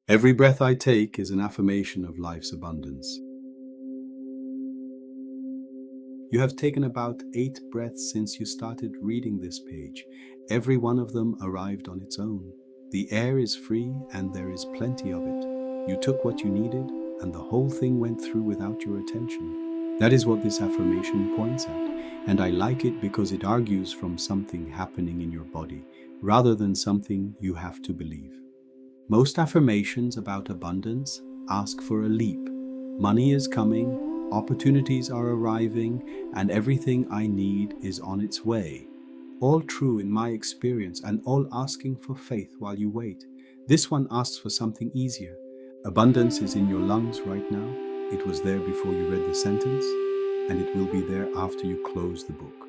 Every breath I take is an affirmation of life's abundance. You have taken about 8 breaths since you started reading this page. Every one of them arrived on its own. The air is free and there is plenty of it. You took what you needed and the whole thing went through without your attention. That is what this affirmation points at, and I like it because it argues from something happening in your body rather than something you have to believe. Most affirmations about abundance ask for a leap. Money is coming, opportunities are arriving, and everything I need is on its way. All true in my experience and all asking for faith while you wait. This one asks for something easier. Abundance is in your lungs right now. It was there before you read the sentence, and it will be there after you close the book.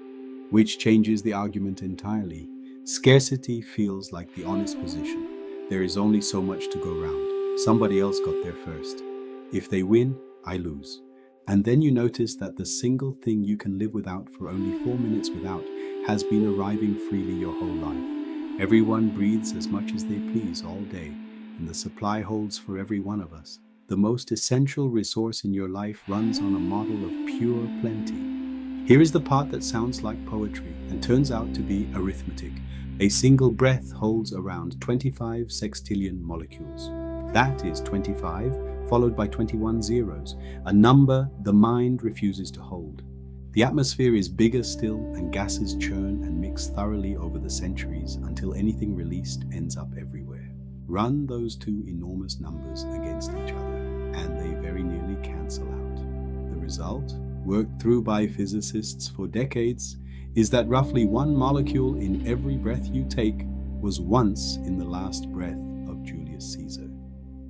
Which changes the argument entirely. Scarcity feels like the honest position. There is only so much to go round. Somebody else got there first. If they win, I lose. And then you notice that the single thing you can live without for only 4 minutes without has been arriving freely your whole life. Everyone breathes as much as they please all day, and the supply holds for every one of us. The most essential resource in your life runs on a model of pure plenty. Here is the part that sounds like poetry and turns out to be arithmetic. A single breath holds around 25 sextillion molecules. That is 25, followed by 21 zeros, a number the mind refuses to hold. The atmosphere is bigger still, and gases churn and mix thoroughly over the centuries until anything released ends up everywhere. Run those two enormous numbers against each other, and they very nearly cancel out. The result, worked through by physicists for decades, is that roughly one molecule in every breath you take was once in the last breath of Julius Caesar.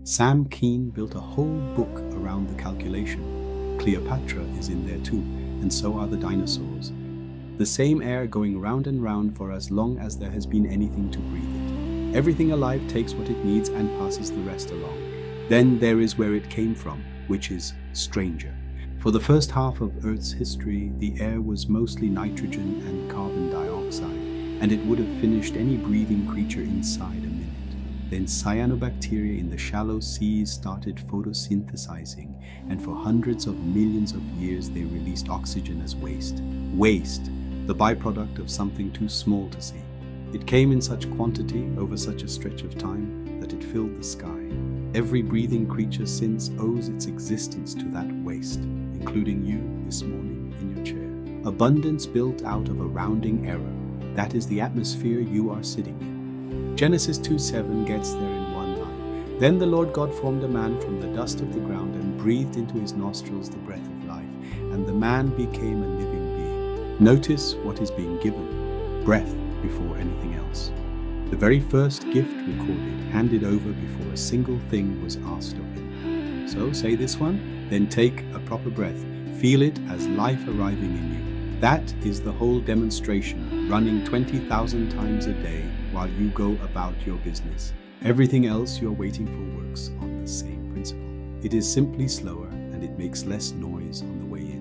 Sam Keen built a whole book around the calculation. Cleopatra is in there too, and so are the dinosaurs. The same air going round and round for as long as there has been anything to breathe it. Everything alive takes what it needs and passes the rest along. Then there is where it came from, which is stranger. For the first half of Earth's history, the air was mostly nitrogen and carbon dioxide, and it would have finished any breathing creature inside a minute. Then cyanobacteria in the shallow seas started photosynthesizing, and for hundreds of millions of years they released oxygen as waste. Waste, the byproduct of something too small to see. It came in such quantity over such a stretch of time that it filled the sky. Every breathing creature since owes its existence to that waste, including you this morning in your chair. Abundance built out of a rounding error. That is the atmosphere you are sitting in. Genesis 2:7 gets there in one line. Then the Lord God formed a man from the dust of the ground and breathed into his nostrils the breath of life, and the man became a living being. Notice what is being given. Breath before anything else. The very first gift recorded, handed over before a single thing was asked of him. So say this one, then take a proper breath. Feel it as life arriving in you. That is the whole demonstration, running 20,000 times a day while you go about your business. Everything else you are waiting for works on the same principle. It is simply slower and it makes less noise on the way in.